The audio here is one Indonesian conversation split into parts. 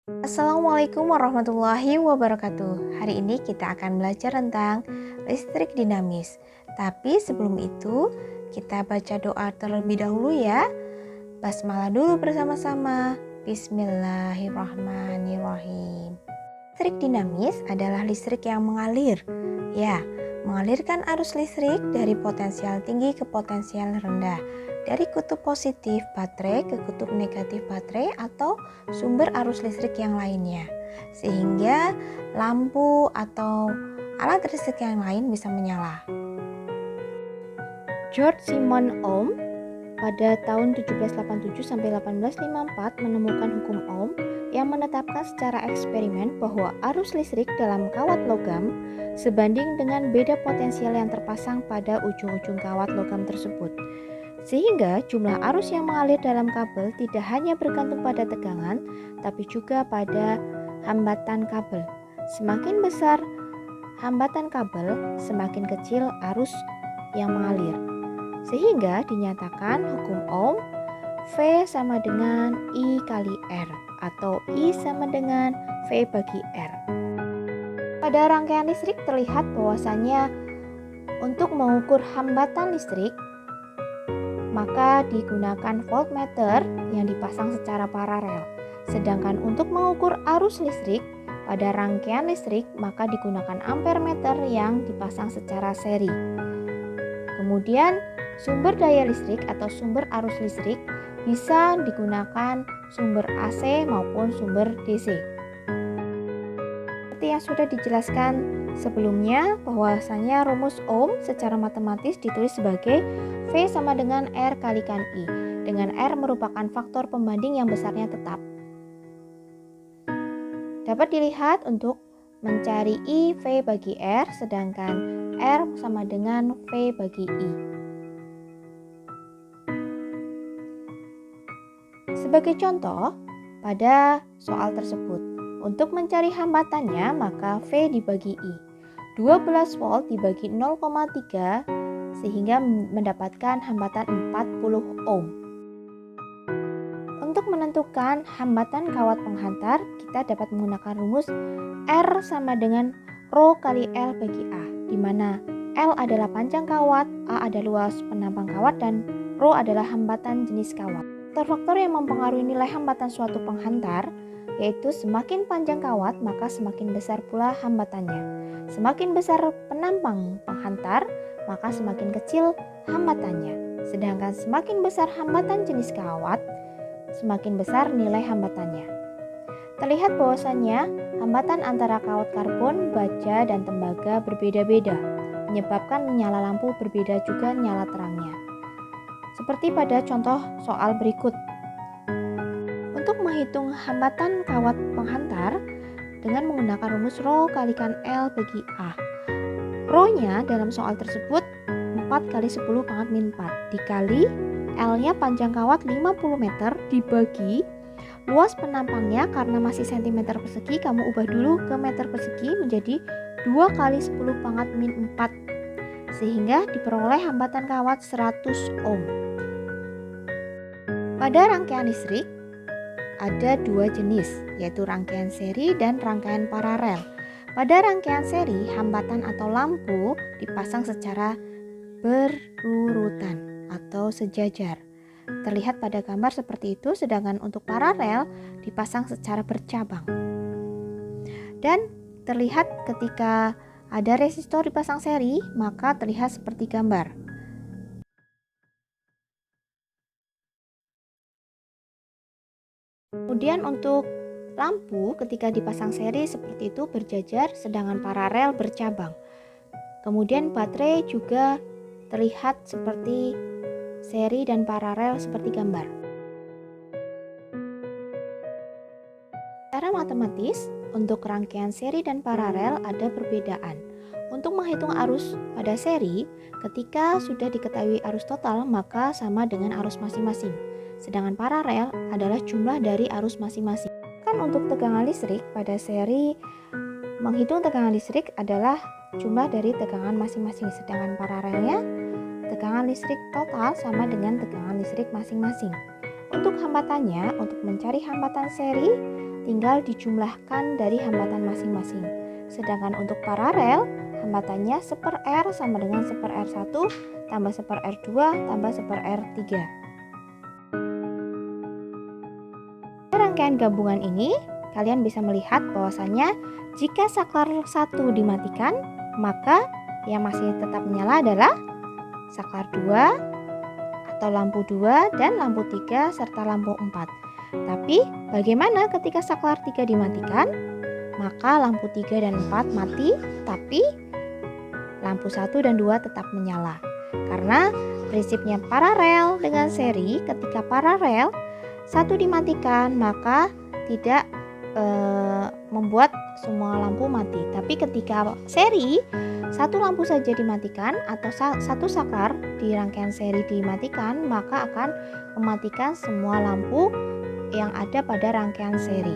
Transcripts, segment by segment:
Assalamualaikum warahmatullahi wabarakatuh. Hari ini kita akan belajar tentang listrik dinamis. Tapi sebelum itu, kita baca doa terlebih dahulu ya. Basmalah dulu bersama-sama. Bismillahirrahmanirrahim. Listrik dinamis adalah listrik yang mengalir. Ya, mengalirkan arus listrik dari potensial tinggi ke potensial rendah, dari kutub positif baterai ke kutub negatif baterai atau sumber arus listrik yang lainnya, sehingga lampu atau alat listrik yang lain bisa menyala. George Simon Ohm pada tahun 1787 sampai 1854 menemukan hukum Ohm yang menetapkan secara eksperimen bahwa arus listrik dalam kawat logam sebanding dengan beda potensial yang terpasang pada ujung-ujung kawat logam tersebut. Sehingga jumlah arus yang mengalir dalam kabel tidak hanya bergantung pada tegangan, tapi juga pada hambatan kabel. Semakin besar hambatan kabel, semakin kecil arus yang mengalir. Sehingga dinyatakan hukum Ohm V sama dengan I kali R atau I sama dengan V bagi R. Pada rangkaian listrik terlihat bahwasannya untuk mengukur hambatan listrik maka digunakan voltmeter yang dipasang secara paralel. Sedangkan untuk mengukur arus listrik pada rangkaian listrik maka digunakan ampermeter yang dipasang secara seri. Kemudian sumber daya listrik atau sumber arus listrik bisa digunakan sumber AC maupun sumber DC. Seperti yang sudah dijelaskan sebelumnya, bahwasanya rumus Ohm secara matematis ditulis sebagai V sama dengan R kalikan I, dengan R merupakan faktor pembanding yang besarnya tetap. Dapat dilihat untuk mencari I V bagi R, sedangkan R sama dengan V bagi I. Sebagai contoh, pada soal tersebut, untuk mencari hambatannya maka V dibagi I. 12 volt dibagi 0,3 sehingga mendapatkan hambatan 40 ohm. Untuk menentukan hambatan kawat penghantar, kita dapat menggunakan rumus R sama dengan Rho kali L bagi A, di mana L adalah panjang kawat, A adalah luas penampang kawat, dan Rho adalah hambatan jenis kawat. Faktor-faktor yang mempengaruhi nilai hambatan suatu penghantar yaitu semakin panjang kawat maka semakin besar pula hambatannya. Semakin besar penampang penghantar maka semakin kecil hambatannya. Sedangkan semakin besar hambatan jenis kawat, semakin besar nilai hambatannya. Terlihat bahwasannya hambatan antara kawat karbon, baja, dan tembaga berbeda-beda, menyebabkan nyala lampu berbeda juga nyala terangnya. Seperti pada contoh soal berikut. Untuk menghitung hambatan kawat penghantar dengan menggunakan rumus Rho kalikan L bagi A. Rho-nya dalam soal tersebut 4 kali 10 pangkat min 4 dikali L-nya panjang kawat 50 meter dibagi luas penampangnya, karena masih cm persegi kamu ubah dulu ke meter persegi menjadi 2 kali 10 pangkat min 4 sehingga diperoleh hambatan kawat 100 ohm. Pada rangkaian listrik ada dua jenis, yaitu rangkaian seri dan rangkaian paralel. Pada rangkaian seri, hambatan atau lampu dipasang secara berurutan atau sejajar. Terlihat pada gambar seperti itu, sedangkan untuk paralel dipasang secara bercabang. Dan terlihat ketika ada resistor dipasang seri, maka terlihat seperti gambar. Kemudian untuk lampu ketika dipasang seri seperti itu berjajar, sedangkan paralel bercabang. Kemudian baterai juga terlihat seperti seri dan paralel seperti gambar. Secara matematis, untuk rangkaian seri dan paralel ada perbedaan. Untuk menghitung arus pada seri, ketika sudah diketahui arus total maka sama dengan arus masing-masing. Sedangkan paralel adalah jumlah dari arus masing-masing. Kan untuk tegangan listrik pada seri, menghitung tegangan listrik adalah jumlah dari tegangan masing-masing. Sedangkan paralelnya, tegangan listrik total sama dengan tegangan listrik masing-masing. Untuk hambatannya, untuk mencari hambatan seri, tinggal dijumlahkan dari hambatan masing-masing. Sedangkan untuk paralel, hambatannya 1/R sama dengan 1/R1 tambah 1/R2 tambah 1/R3. Pada rangkaian gabungan ini, kalian bisa melihat bahwasannya jika saklar 1 dimatikan, maka yang masih tetap menyala adalah saklar 2 atau lampu 2 dan lampu 3 serta lampu 4. Tapi bagaimana ketika saklar 3 dimatikan? Maka lampu 3 dan 4 mati, tapi lampu 1 dan 2 tetap menyala. Karena prinsipnya paralel dengan seri, ketika paralel 1 dimatikan maka tidak membuat semua lampu mati. Tapi ketika seri, 1 lampu saja dimatikan atau 1 saklar di rangkaian seri dimatikan, maka akan mematikan semua lampu yang ada pada rangkaian seri.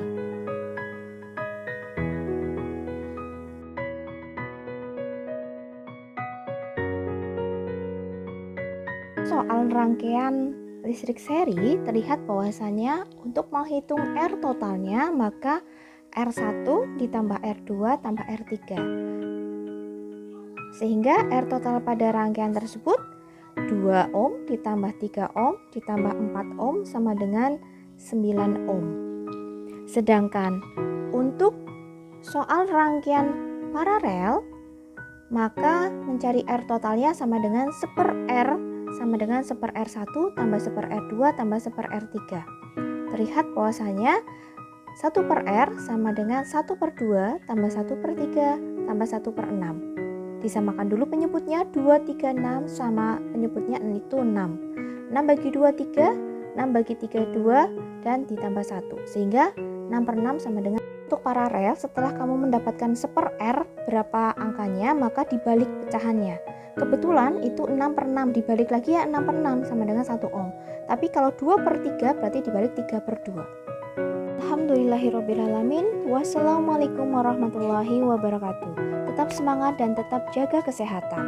Soal rangkaian listrik seri, terlihat bahwasannya untuk menghitung R totalnya, maka R1 ditambah R2 tambah R3. Sehingga R total pada rangkaian tersebut 2 ohm ditambah 3 ohm ditambah 4 ohm sama dengan 9 ohm. Sedangkan untuk soal rangkaian paralel, maka mencari R totalnya sama dengan 1/R sama dengan 1/R1 tambah 1/R2 tambah 1/R3. Terlihat bahwasanya 1/R sama dengan 1/2 tambah 1/3 tambah 1/6. Disamakan dulu penyebutnya, 2, 3, 6 sama penyebutnya itu 6. 6 bagi 2, 3, 6 bagi 3, 2 dan ditambah 1. Sehingga 6/6 sama dengan. Untuk paralel, setelah kamu mendapatkan 1/R berapa angkanya, maka dibalik pecahannya. Kebetulan itu 6/6, dibalik lagi ya 6/6 sama dengan 1 ohm. Tapi kalau 2/3 berarti dibalik 3/2. Alhamdulillahirrabbilalamin. Wassalamualaikum warahmatullahi wabarakatuh. Tetap semangat dan tetap jaga kesehatan.